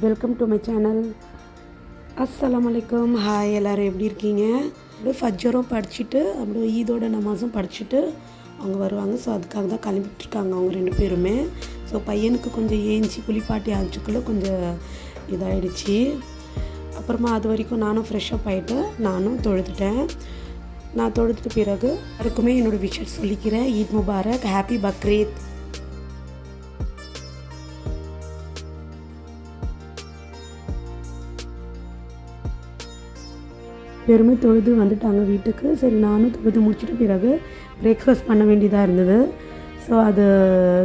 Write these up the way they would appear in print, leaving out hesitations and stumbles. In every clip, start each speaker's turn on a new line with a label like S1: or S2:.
S1: Welcome to my channel. அஸ்ஸலாமு அலைக்கும். Hi, எல்லோரும் எப்படி இருக்கீங்க? அப்படியே ஃபஜ்ஜரும் படிச்சுட்டு அப்படியே ஈதோட நமாஸும் படிச்சுட்டு அவங்க வருவாங்க. ஸோ அதுக்காக தான் கிளம்பிட்டுருக்காங்க அவங்க 2 பேருமே. ஸோ பையனுக்கு கொஞ்சம் ஏஞ்சி குளிப்பாட்டி ஆச்சுக்குள்ளே கொஞ்சம் இதாகிடுச்சு. அப்புறமா அது வரைக்கும் நானும் ஃப்ரெஷ்ஷப் ஆகிட்டு நானும் தொழுதுட்டேன். நான் தொழுதுட்டு பிறகு யாருக்குமே என்னோடய விஷஸ் சொல்லிக்கிறேன். Eid Mubarak, happy Bakrid. பெருமை தொழுது வந்துட்டாங்க வீட்டுக்கு. சரி, நானும் தொழுது முடிச்சுட்டு பிறகு பிரேக்ஃபாஸ்ட் பண்ண வேண்டியதாக இருந்தது. ஸோ அது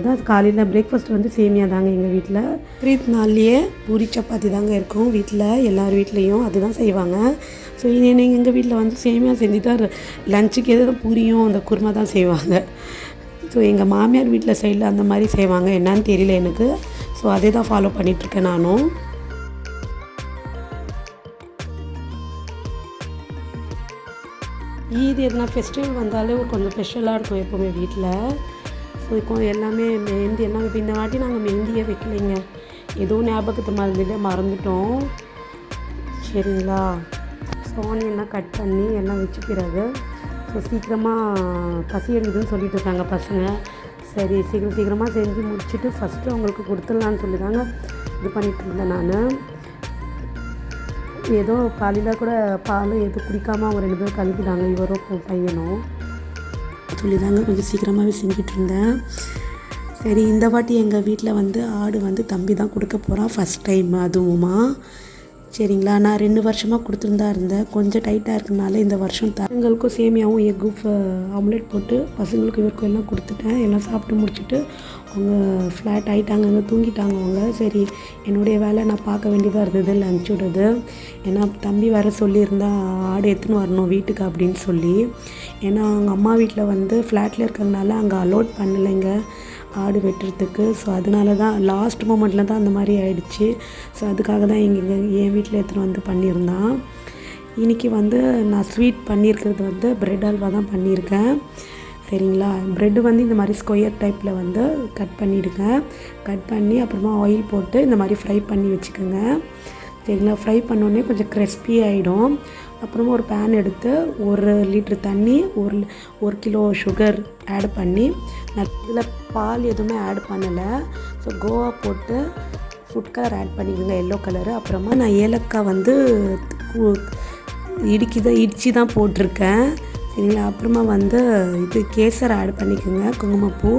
S1: தான் காலையில் பிரேக்ஃபாஸ்ட் வந்து சேமியா தாங்க எங்கள் வீட்டில். பக்ரீத் நாள்லேயே பூரி சப்பாத்தி தாங்க இருக்கும் வீட்டில், எல்லார் வீட்லேயும் அதுதான் செய்வாங்க. ஸோ எங்கள் வீட்டில் வந்து சேமியா செஞ்சுட்டு லஞ்சுக்கு எதாவது பூரியும் அந்த குருமா தான் செய்வாங்க. ஸோ எங்கள் மாமியார் வீட்டில் சைடில் அந்த மாதிரி செய்வாங்க, என்னான்னு தெரியல எனக்கு. ஸோ அதே தான் ஃபாலோ பண்ணிகிட்ருக்கேன் நானும். ஈத் எதுனா ஃபெஸ்டிவல் வந்தாலே கொஞ்சம் ஸ்பெஷலாக இருக்கும் எப்போவுமே வீட்டில். ஸோ இப்போ எல்லாமே மெஹந்தி எல்லாம் இப்போ இந்த வாட்டி நாங்கள் மெஹந்தியே வைக்கலைங்க, எதுவும் ஞாபகத்தை மறந்துட்டோம். சரிங்களா, ஸோ ஆனியன்லாம் கட் பண்ணி எல்லாம் வச்ச பிறகு ஸோ சீக்கிரமாக பசி எடுக்குதுன்னு சொல்லிட்டு இருக்காங்க பசங்க. சரி, சீக்கிரமாக செஞ்சு முடிச்சுட்டு ஃபஸ்ட்டு அவங்களுக்கு கொடுத்துடலான்னு சொல்லி தாங்க இது பண்ணிகிட்டு இருந்தேன் நான். ஏதோ காலையில் கூட பால் எதுவும் குடிக்காமல் அவங்க 2 பேரும் கலப்பிட்டாங்க, இவரும் பையனும் சொல்லி தாங்க கொஞ்சம் சீக்கிரமாகவே செஞ்சுட்டு இருந்தேன். சரி, இந்த வாட்டி எங்கள் வீட்டில் வந்து ஆடு வந்து தம்பி தான் கொடுக்க போகிறான், ஃபஸ்ட் டைம் அதுவுமா. சரிங்களா, நான் 2 வருஷமாக கொடுத்துருந்தா இருந்தேன். கொஞ்சம் டைட்டாக இருக்கனால இந்த வருஷம் எங்களுக்கும் சேமியாவும் எக்கும் ஆம்லேட் போட்டு பசங்களுக்கு இவருக்கும் எல்லாம் கொடுத்துட்டேன். எல்லாம் சாப்பிட்டு முடிச்சுட்டு அவங்க ஃப்ளாட் ஆகிட்டாங்க, அங்கே தூங்கிட்டாங்க அவங்க. சரி, என்னுடைய வேலை நான் பார்க்க வேண்டியதாக இருந்தது லஞ்ச் விடுறது. ஏன்னா தம்பி வர சொல்லியிருந்தா ஆடு எடுத்துன்னு வரணும் வீட்டுக்கு அப்படின்னு சொல்லி. ஏன்னா அவங்க அம்மா வீட்டில் வந்து ஃப்ளாட்டில் இருக்கிறதுனால அங்கே அலோட் பண்ணலைங்க ஆடு வெட்டுறதுக்கு. ஸோ அதனால தான் லாஸ்ட் மூமெண்ட்டில் தான் அந்த மாதிரி ஆயிடுச்சு. ஸோ அதுக்காக தான் என் வீட்டில் எடுத்துகிட்டு வந்து பண்ணியிருந்தான். இன்றைக்கி வந்து நான் ஸ்வீட் பண்ணியிருக்கிறது வந்து ப்ரெட் அல்வா தான் பண்ணியிருக்கேன். சரிங்களா, ப்ரெட்டு வந்து இந்த மாதிரி ஸ்கொயர் டைப்பில் வந்து கட் பண்ணிவிடுங்க. கட் பண்ணி அப்புறமா ஆயில் போட்டு இந்த மாதிரி ஃப்ரை பண்ணி வச்சுக்கோங்க. சரிங்களா, ஃப்ரை பண்ணோடனே கொஞ்சம் கிறிஸ்பி ஆகிடும். அப்புறமா ஒரு பேன் எடுத்து 1 லிட்ரு தண்ணி, 1 கிலோ சுகர் ஆட் பண்ணி, நான் இதில் பால் எதுவுமே ஆட் பண்ணலை. ஸோ கோவா போட்டு ஃபுட் கலர் ஆட் பண்ணிக்கோங்க, எல்லோ கலரு. அப்புறமா நான் ஏலக்காய் வந்து இடித்து தான் போட்டிருக்கேன். சரிங்களா, அப்புறமா வந்து இது கேசர் ஆட் பண்ணிக்கோங்க, குங்குமப்பூ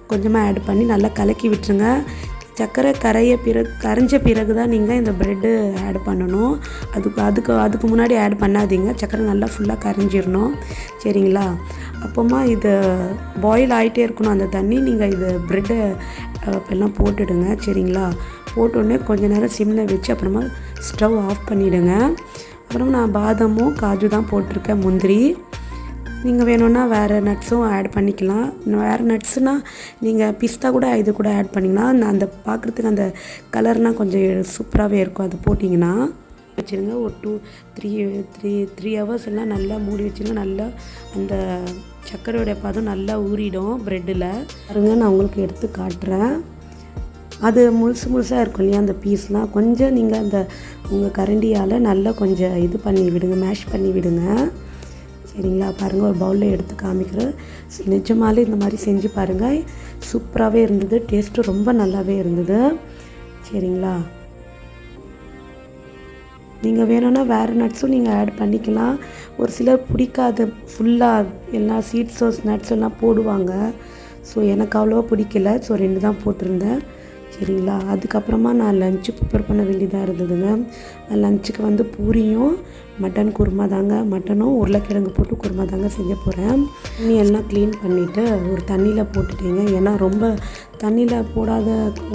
S1: கொஞ்சமாக ஆட் பண்ணி நல்லா கலக்கி விட்டுருங்க. சர்க்கரை கரைஞ்ச பிறகு தான் நீங்கள் இந்த ப்ரெட்டு ஆட் பண்ணணும். அதுக்கு முன்னாடி ஆட் பண்ணாதீங்க, சர்க்கரை நல்லா ஃபுல்லாக கரைஞ்சிடணும். சரிங்களா, அப்போமா இது பாயில் ஆகிட்டே இருக்கணும் அந்த தண்ணி. நீங்கள் இது ப்ரெட்டை எல்லாம் போட்டுடுங்க. சரிங்களா, போட்டோடனே கொஞ்சம் நேரம் சிம்மில் வச்சு அப்புறமா ஸ்டவ் ஆஃப் பண்ணிவிடுங்க. அப்புறம் நான் பாதாமும் காஜு தான் போட்டிருக்கேன், முந்திரி. நீங்கள் வேணும்னா வேறு நட்ஸும் ஆட் பண்ணிக்கலாம். வேறு நட்ஸுனால் நீங்கள் பிஸ்தா கூட இது கூட ஆட் பண்ணிங்கன்னா அந்த பார்க்குறதுக்கு அந்த கலர்னால் கொஞ்சம் சூப்பராகவே இருக்கும். அது போட்டிங்கன்னா வச்சுருங்க. ஒரு 2-3 ஹவர்ஸ் எல்லாம் நல்லா மூடி வச்சுருங்க. நல்லா அந்த சர்க்கரையோடைய பதம் நல்லா ஊறிடும் ப்ரெட்டில். பாருங்க, நான் உங்களுக்கு எடுத்து காட்டுறேன். அது முழுசாக இருக்கும் இல்லையா அந்த பீஸ்லாம், கொஞ்சம் நீங்கள் அந்த உங்கள் கரண்டியால் நல்லா கொஞ்சம் இது பண்ணி விடுங்க, மேஷ் பண்ணி விடுங்க. சரிங்களா, பாருங்கள், ஒரு பவுலில் எடுத்து காமிக்கிறேன். நிஜமாலே இந்த மாதிரி செஞ்சு பாருங்கள், சூப்பராகவே இருந்தது, டேஸ்ட்டு ரொம்ப நல்லாவே இருந்தது. சரிங்களா, நீங்கள் வேணும்னா வேறு நட்ஸும் நீங்கள் ஆட் பண்ணிக்கலாம். ஒரு சிலர் பிடிக்காத ஃபுல்லாக எல்லா சீட்ஸோஸ் நட்ஸ் எல்லாம் போடுவாங்க. ஸோ எனக்கு அவ்வளோவா பிடிக்கல. ஸோ 2 தான் போட்டிருந்தேன். சரிங்களா, அதுக்கப்புறமா நான் லஞ்சு ப்ரிப்பேர் பண்ண வேண்டியதாக இருந்ததுங்க. லஞ்சுக்கு வந்து பூரியும் மட்டன் குருமா தாங்க, மட்டனும் உருளைக்கிழங்கு போட்டு குருமா தாங்க செய்ய போகிறேன். தண்ணி எல்லாம் க்ளீன் பண்ணிவிட்டு ஒரு தண்ணியில் போட்டுட்டேங்க. ஏன்னா ரொம்ப தண்ணியில் போடாத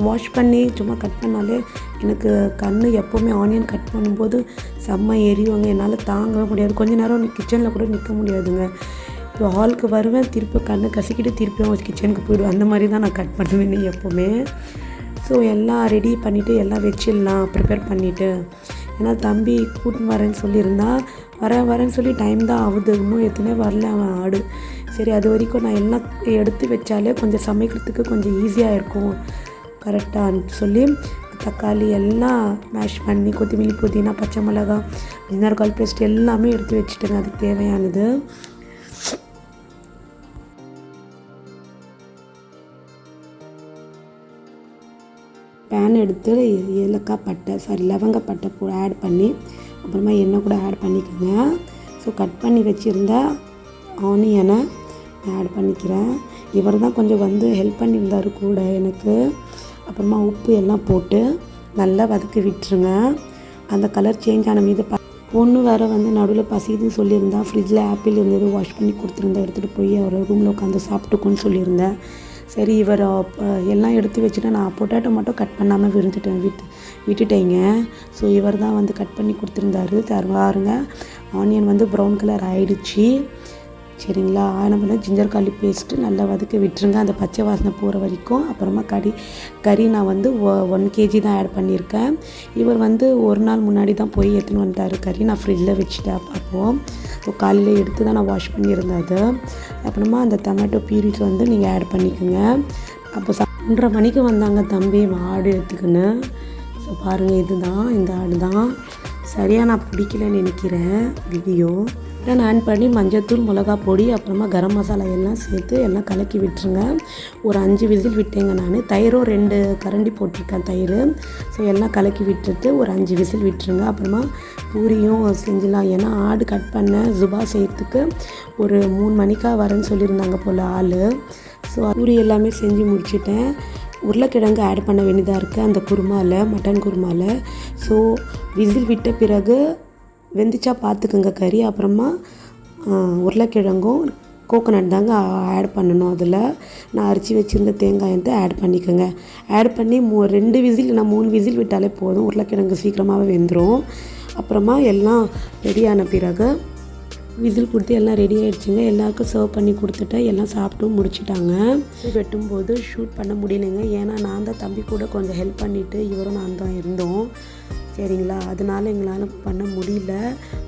S1: வாஷ் பண்ணி சும்மா கட் பண்ணாலே எனக்கு எப்போவுமே ஆனியன் கட் பண்ணும்போது செம்ம எரியுவாங்க, என்னால் தாங்கவே முடியாது. கொஞ்சம் நேரம் கிச்சனில் கூட நிற்க முடியாதுங்க. இப்போ ஹாலுக்கு வருவேன், திருப்பி கசிக்கிட்டு திருப்பியும் கிச்சனுக்கு போயிடுவேன். அந்த மாதிரி தான் நான் கட் பண்ணுவேன் எப்போவுமே. ஸோ எல்லாம் ரெடி பண்ணிவிட்டு எல்லாம் வச்சிடலாம் ப்ரிப்பேர் பண்ணிவிட்டு. ஏன்னா தம்பி கூட்டின்னு வரேன்னு சொல்லியிருந்தா, வரேன்னு சொல்லி டைம் தான் ஆகுது, இன்னும் எத்தனை வரல அவன் ஆடு. சரி, அது வரைக்கும் நான் எல்லாம் எடுத்து வச்சாலே கொஞ்சம் சமைக்கிறதுக்கு கொஞ்சம் ஈஸியாக இருக்கும் கரெக்டாக சொல்லி தக்காளி எல்லாம் மேஷ் பண்ணி கொத்தமல்லி புதினா பச்சை மிளகாய் ஜிஞ்சர் கார்லிக் பேஸ்ட் எல்லாமே எடுத்து வச்சுட்டேங்க அதுக்கு தேவையானது. பேன் எடுத்து லவங்கப்பட்டை ஆட் பண்ணி அப்புறமா எண்ணெய் கூட ஆட் பண்ணிக்கோங்க. ஸோ கட் பண்ணி வச்சுருந்த ஆனியனை ஆட் பண்ணிக்கிறேன். இவர் தான் கொஞ்சம் வந்து ஹெல்ப் பண்ணியிருந்தார் கூட எனக்கு. அப்புறமா உப்பு எல்லாம் போட்டு நல்லா வதக்கி விட்டுருங்க. அந்த கலர் சேஞ்ச் ஆன மீது பொண்ணு வேறு வந்து நடுவில் பசிதுன்னு சொல்லியிருந்தா. ஃப்ரிட்ஜில் ஆப்பிள் இருந்தது வாஷ் பண்ணி கொடுத்துருந்தேன், எடுத்துகிட்டு போய் அவர் ரூமில் உட்காந்து சாப்பிட்டுக்கோன்னு சொல்லியிருந்தேன். சரி இவர் எல்லாம் எடுத்து வச்சுட்டு நான் பொட்டேட்டோ மட்டும் கட் பண்ணாமல் விட்டுட்டேங்க. ஸோ இவர் தான் வந்து கட் பண்ணி கொடுத்துருந்தாரு. பாருங்க ஆனியன் வந்து ப்ரௌன் கலர் ஆகிடுச்சு. சரிங்களா, ஆன பண்ண ஜிஞ்சர் கார்லிக் பேஸ்ட்டு நல்லா வதக்கி விட்டுருங்க அந்த பச்சை வாசனை போகிற வரைக்கும். அப்புறமா கறி நான் வந்து 1 kg தான் ஆட் பண்ணியிருக்கேன். இவர் வந்து ஒரு நாள் முன்னாடி தான் போய் எடுத்துன்னு வந்துட்டார் கறி. நான் ஃப்ரிட்ஜில் வச்சுட்டேன் அப்போது. ஸோ காலையில் எடுத்து தான் நான் வாஷ் பண்ணியிருந்தேன் அது. அப்புறமா அந்த டொமேட்டோ பியூரிஸ் வந்து நீங்கள் ஆட் பண்ணிக்கோங்க. அப்போ 1:30 மணிக்கு வந்தாங்க தம்பி ஆடு எடுத்துக்கின்னு. ஸோ பாருங்கள் இதுதான் இந்த ஆடு தான். சரியாக நான் பிடிக்கலன்னு நினைக்கிறேன் வீடியோ. நான் ஆன் பண்ணி மஞ்சள்தூள் மிளகா பொடி அப்புறமா கரம் மசாலா எல்லாம் சேர்த்து எல்லாம் கலக்கி விட்டுருங்க. ஒரு 5 விசில் விட்டேங்க நான். தயிரும் 2 கரண்டி போட்டிருக்கேன் தயிர். ஸோ எல்லாம் கலக்கி விட்டுட்டு ஒரு 5 விசில் விட்டுருங்க. அப்புறமா பூரியும் செஞ்சிடலாம். ஏன்னா ஆடு கட் பண்ண ஜுபா செய்கிறதுக்கு ஒரு 3 மணிக்காக வரேன்னு சொல்லியிருந்தாங்க போல் ஆள். ஸோ பூரி எல்லாமே செஞ்சு முடிச்சிட்டேன். உருளைக்கிழங்கு ஆட் பண்ண வேண்டியதாக இருக்குது அந்த குருமாவில், மட்டன் குருமாவில். ஸோ விசில் விட்ட பிறகு வெந்துச்சா பார்த்துக்குங்க கறி. அப்புறமா உருளைக்கிழங்கும் கோகோனட் தாங்க ஆட் பண்ணணும். அதில் நான் அரைச்சி வச்சுருந்த தேங்காயத்தை ஆட் பண்ணிக்கோங்க. ஆட் பண்ணி 2 விசில் இல்லைனா 3 விசில் விட்டாலே போதும். உருளைக்கிழங்கு சீக்கிரமாகவே வெந்துடும். அப்புறமா எல்லாம் ரெடியான பிறகு விசில் கொடுத்து எல்லாம் ரெடி ஆகிடுச்சிங்க. எல்லாருக்கும் சர்வ் பண்ணி கொடுத்துட்டேன். எல்லாம் சாப்பிட்டும் முடிச்சிட்டாங்க. வெட்டும்போது ஷூட் பண்ண முடியலைங்க. ஏன்னா நான் தான் தம்பி கூட கொஞ்சம் ஹெல்ப் பண்ணிவிட்டு இவரும் நான் தான் இருந்தோம். சரிங்களா, அதனால எங்களால் பண்ண முடியல.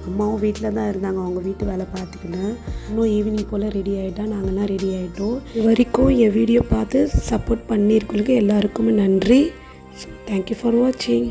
S1: அம்மாவும் வீட்டில் தான் இருந்தாங்க, அவங்க வீட்டு வேலை பார்த்துக்கின்னு. இன்னும் ஈவினிங் போல் ரெடி ஆகிட்டா நாங்கள்லாம் ரெடி ஆகிட்டோம். இது வரைக்கும் என் வீடியோ பார்த்து சப்போர்ட் பண்ணியிருக்கவங்களுக்கு எல்லாருக்குமே நன்றி. ஸோ தேங்க்யூ ஃபார் வாட்சிங்.